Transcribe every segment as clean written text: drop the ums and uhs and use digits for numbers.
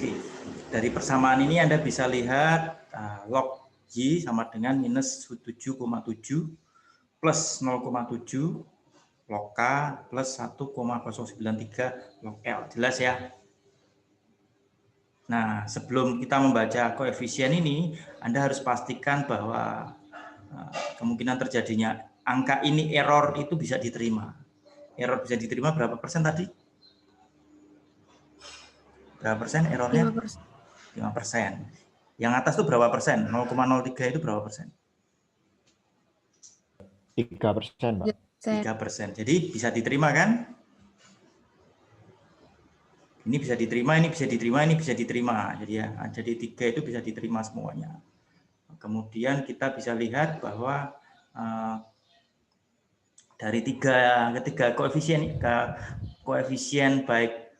Oke. Dari persamaan ini Anda bisa lihat log Y sama dengan minus 7,7 plus 0,7 log K plus 1,093 log L. Jelas ya? Nah, sebelum kita membaca koefisien ini, Anda harus pastikan bahwa kemungkinan terjadinya angka ini error itu bisa diterima. Error bisa diterima berapa persen tadi? Berapa persen errornya? 5%. Yang atas itu berapa persen? 0,03 itu berapa persen? 3%, Pak. 3%. Jadi bisa diterima kan? Ini bisa diterima, ini bisa diterima, ini bisa diterima. Jadi ya, jadi 3 itu bisa diterima semuanya. Kemudian kita bisa lihat bahwa dari ketiga koefisien baik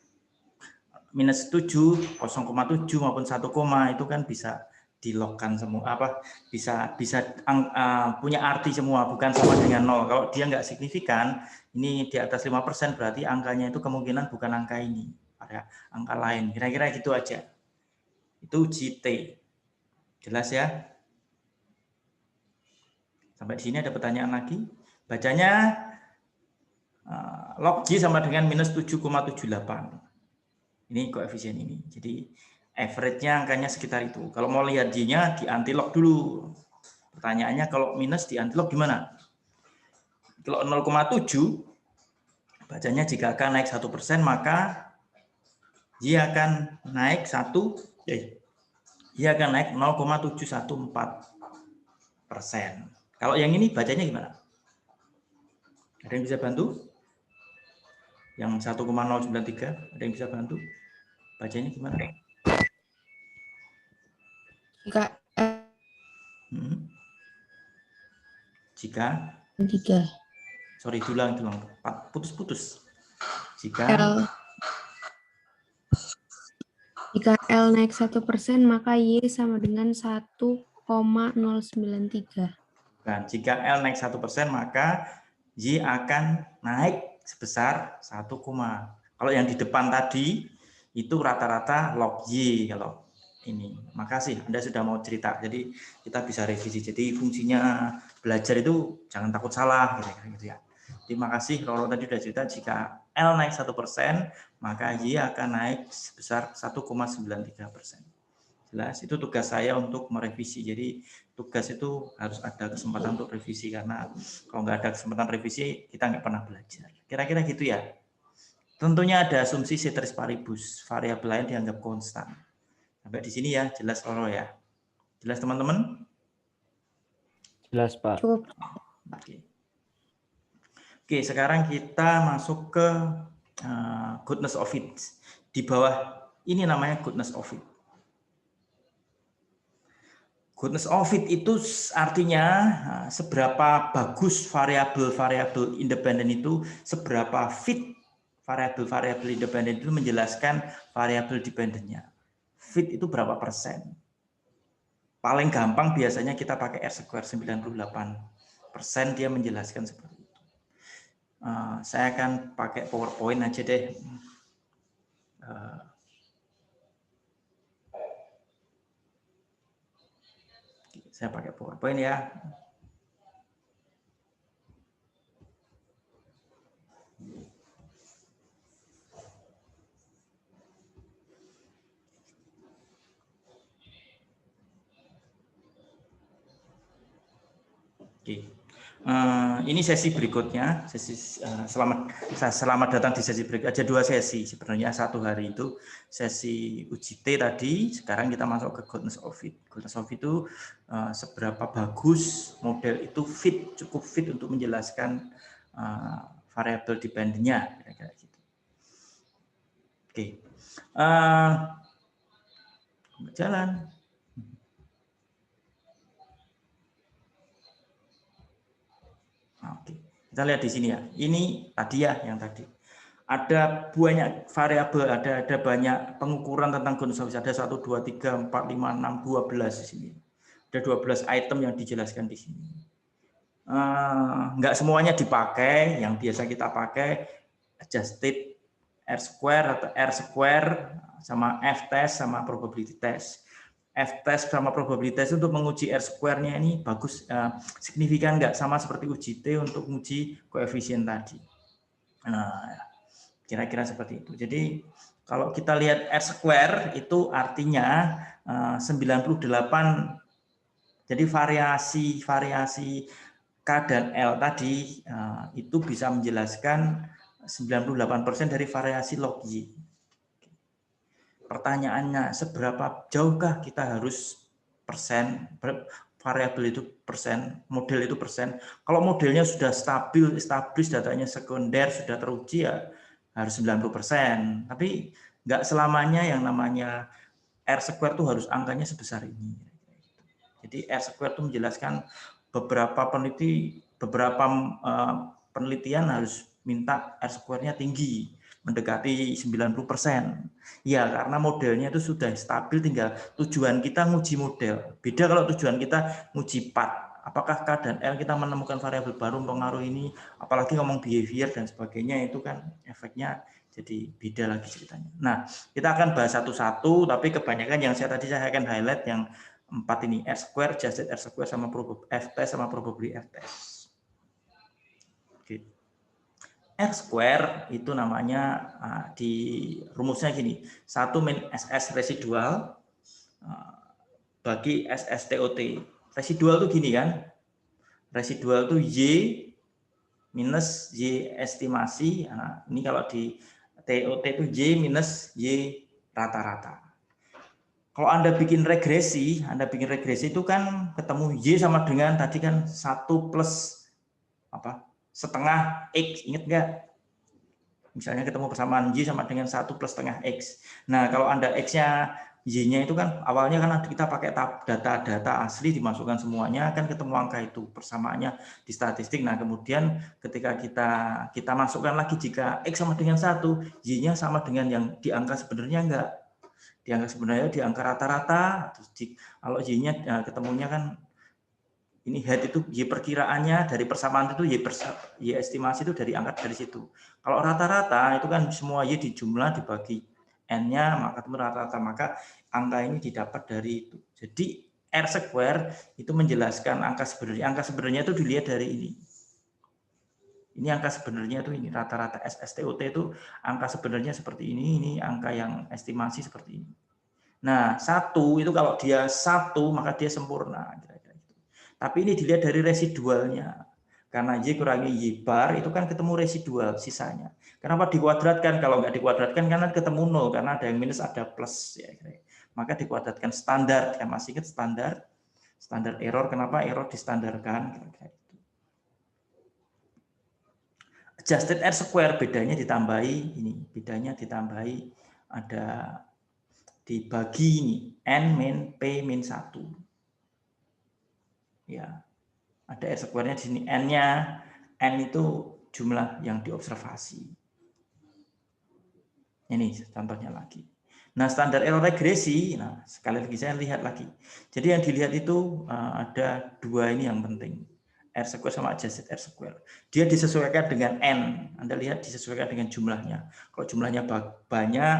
minus 7, 0,7 maupun 1, itu kan bisa dilogkan semua, bisa punya arti semua, bukan sama dengan 0. Kalau dia nggak signifikan, ini di atas 5%, berarti angkanya itu kemungkinan bukan angka ini, ada angka lain. Kira-kira gitu aja. Itu JT. Jelas ya? Sampai di sini ada pertanyaan lagi? Bacanya log J sama dengan minus 7,78. Ini koefisien ini. Jadi average-nya angkanya sekitar itu. Kalau mau lihat J-nya di antilog dulu. Pertanyaannya kalau minus di antilog gimana? Kalau 0,7 bacanya jika K naik 1%, maka J akan naik 0,714%. Kalau yang ini bacanya gimana? Ada yang bisa bantu? Yang 1,093, ada yang bisa bantu? Bacanya gimana? Jika sorry, tulang putus-putus. Jika L naik 1%, maka Y sama dengan 1,093. Dan jika L naik 1%, maka Y akan naik sebesar 1, kalau yang di depan tadi itu rata-rata log Y. Kalau ini, makasih Anda sudah mau cerita. Jadi kita bisa revisi. Jadi fungsinya belajar itu jangan takut salah, gitu ya. Terima kasih Roro tadi sudah cerita, jika L naik 1%, maka Y akan naik sebesar 1,93%. Jelas, itu tugas saya untuk merevisi. Jadi tugas itu harus ada kesempatan untuk revisi, karena kalau nggak ada kesempatan revisi, kita nggak pernah belajar. Kira-kira gitu ya. Tentunya ada asumsi ceteris paribus, variabel lain dianggap konstan. Sampai di sini ya, jelas Roro ya. Jelas teman-teman? Jelas, Pak. Cukup. Oke, sekarang kita masuk ke goodness of it. Di bawah ini namanya goodness of it. Goodness of it itu artinya seberapa bagus variabel-variabel independen itu, seberapa fit variabel-variabel independen itu menjelaskan variabel dependennya. Fit itu berapa persen? Paling gampang biasanya kita pakai R², 98% dia menjelaskan seperti itu. Saya akan pakai PowerPoint aja deh. Saya pakai PowerPoint ya. Oke. Ini sesi berikutnya, selamat datang di sesi berikut. Ada 2 sesi sebenarnya, 1 hari itu sesi uji T tadi. Sekarang kita masuk ke goodness of it. Goodness of it itu seberapa bagus model itu fit, cukup fit untuk menjelaskan variabel dependennya, kira-kira gitu. Oke, jalan. Oke, kita lihat di sini ya. Ini tadi ya, yang tadi. Ada banyak variabel, ada banyak pengukuran tentang goodness of it. Ada 1, 2, 3, 4, 5, 6, 12 di sini. Ada 12 item yang dijelaskan di sini. Enggak semuanya dipakai, yang biasa kita pakai adjusted R square atau R square sama F test sama probability test. F test sama probability test untuk menguji R square-nya ini bagus, signifikan nggak, sama seperti uji T untuk menguji koefisien tadi. Nah, kira-kira seperti itu. Jadi kalau kita lihat R square itu artinya 98. Jadi variasi K dan L tadi itu bisa menjelaskan 98% dari variasi log Y. Pertanyaannya, seberapa jauhkah kita harus persen, variabel itu persen, model itu persen. Kalau modelnya sudah stabil, established, datanya sekunder, sudah teruji, ya harus 90%. Tapi nggak selamanya yang namanya R square itu harus angkanya sebesar ini. Jadi R square itu menjelaskan beberapa penelitian harus minta R square-nya tinggi, mendekati 90%. Ya, karena modelnya itu sudah stabil, tinggal tujuan kita nguji model. Beda kalau tujuan kita nguji path. Apakah K dan L kita menemukan variabel baru mempengaruhi ini, apalagi ngomong behavior dan sebagainya, itu kan efeknya jadi beda lagi ceritanya. Nah, kita akan bahas satu-satu, tapi kebanyakan yang saya akan highlight yang 4 ini, R square, adjusted R square, sama F test, sama probability F test. Oke. R square itu namanya di rumusnya gini, 1 min SS residual bagi SS TOT. Residual itu gini kan, residual itu Y minus Y estimasi. Nah, ini kalau di TOT itu Y minus Y rata-rata. Kalau Anda bikin regresi itu kan ketemu Y sama dengan tadi kan 1 plus setengah X, ingat nggak? Misalnya ketemu persamaan Y sama dengan 1 plus setengah X. Nah, kalau Anda X-nya, Y-nya itu kan awalnya kan kita pakai data asli, dimasukkan semuanya, kan ketemu angka itu, persamaannya di statistik. Nah, kemudian ketika kita masukkan lagi, jika X sama dengan 1, Y-nya sama dengan yang di angka sebenarnya enggak. Di angka sebenarnya di angka rata-rata, kalau Y-nya ketemunya kan ini head itu Y perkiraannya dari persamaan itu Y estimasi itu dari angka dari situ. Kalau rata-rata itu kan semua Y dijumlah dibagi N-nya, maka ketemu rata-rata, maka angka ini didapat dari itu. Jadi R square itu menjelaskan angka sebenarnya. Angka sebenarnya itu dilihat dari ini. Ini angka sebenarnya itu ini, rata-rata SSTOT itu angka sebenarnya seperti ini angka yang estimasi seperti ini. Nah, 1 itu kalau dia 1 maka dia sempurna. Tapi ini dilihat dari residualnya. Karena Y kurangi Y bar itu kan ketemu residual sisanya. Kenapa dikuadratkan? Kalau nggak dikuadratkan kan ketemu 0, karena ada yang minus ada plus. Ya. Maka dikuadratkan standar. Ya, masih ingat standar error. Kenapa error distandarkan? Adjusted R square bedanya ditambahi ini. Bedanya ditambahi ada dibagi ini N min P min 1. Ya, ada R square-nya di sini, N-nya, N itu jumlah yang diobservasi. Ini contohnya lagi. Nah, standar error regresi, nah sekali lagi saya lihat lagi. Jadi yang dilihat itu ada 2 ini yang penting. R square sama adjusted R square. Dia disesuaikan dengan N. Anda lihat disesuaikan dengan jumlahnya. Kalau jumlahnya banyak,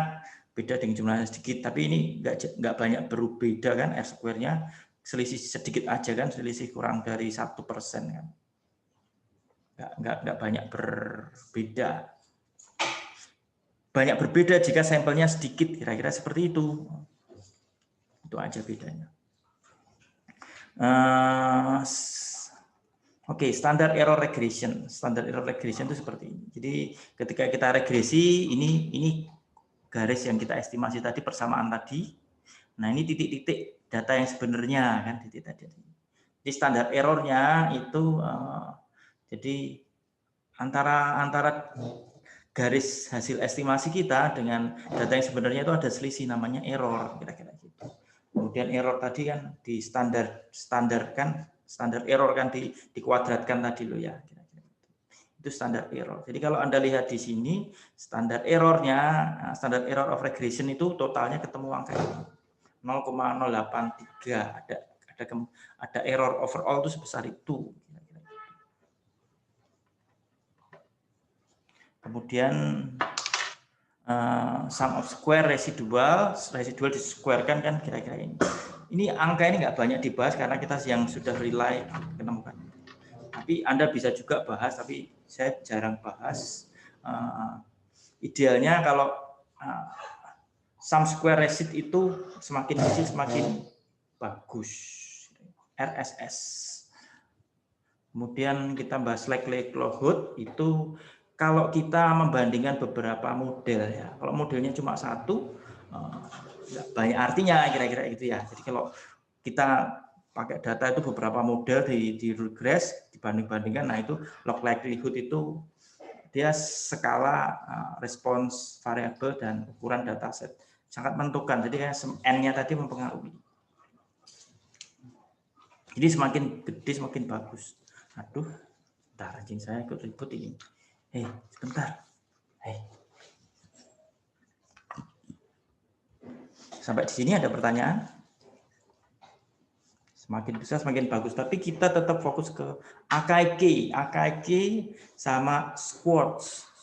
beda dengan jumlahnya sedikit. Tapi ini nggak banyak berbeda kan R square-nya. Selisih sedikit aja kan, selisih kurang dari 1% kan, nggak banyak berbeda. Banyak berbeda jika sampelnya sedikit, kira-kira seperti itu. Itu aja bedanya. Oke, standar error regression. Standar error regression itu seperti ini. Jadi ketika kita regresi, ini garis yang kita estimasi tadi, persamaan tadi. Nah, ini titik-titik data yang sebenarnya kan, titik tadi. Jadi standar errornya itu jadi antara garis hasil estimasi kita dengan data yang sebenarnya itu ada selisih, namanya error, kira-kira gitu. Kemudian error tadi kan di standar error kan dikuadratkan tadi loh ya, kira-kira itu standar error. Jadi kalau Anda lihat di sini standar errornya, standar error of regression itu totalnya ketemu angka ini 0,083, ada error overall itu sebesar itu. Kemudian sum of square residual disquarekan kan kira-kira ini. Ini angka ini nggak banyak dibahas karena kita yang sudah rely menemukan. Tapi Anda bisa juga bahas, tapi saya jarang bahas. Idealnya kalau sum square resid itu semakin kecil semakin bagus. RSS. Kemudian kita bahas likelihood itu kalau kita membandingkan beberapa model ya. Kalau modelnya cuma satu, banyak artinya kira-kira gitu ya. Jadi kalau kita pakai data itu beberapa model di regress dibanding-bandingkan, nah itu log likelihood itu dia skala respons variabel dan ukuran dataset sangat menentukan. Jadi n-nya tadi mempengaruhi. Jadi semakin gede semakin bagus. Aduh, bentar anjing saya ikut ribut ini. Sebentar. Sampai di sini ada pertanyaan? Semakin besar semakin bagus, tapi kita tetap fokus ke AKIK. AKIK sama squat.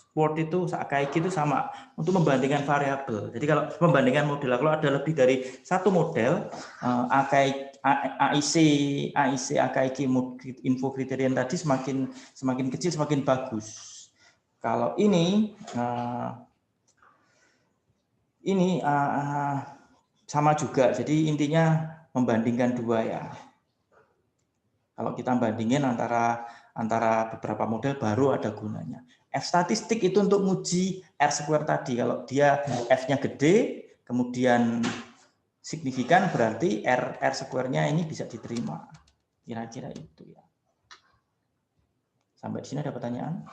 Squat itu AKIK itu sama untuk membandingkan variabel. Jadi kalau membandingkan model, kalau ada lebih dari satu model, AIC AKIK info kriterian tadi semakin kecil semakin bagus. Kalau ini sama juga. Jadi intinya membandingkan dua ya. Kalau kita bandingin antara beberapa model baru ada gunanya. F statistik itu untuk nguji R square tadi. Kalau dia F-nya gede, kemudian signifikan, berarti R square-nya ini bisa diterima. Kira-kira itu ya. Sampai di sini ada pertanyaan?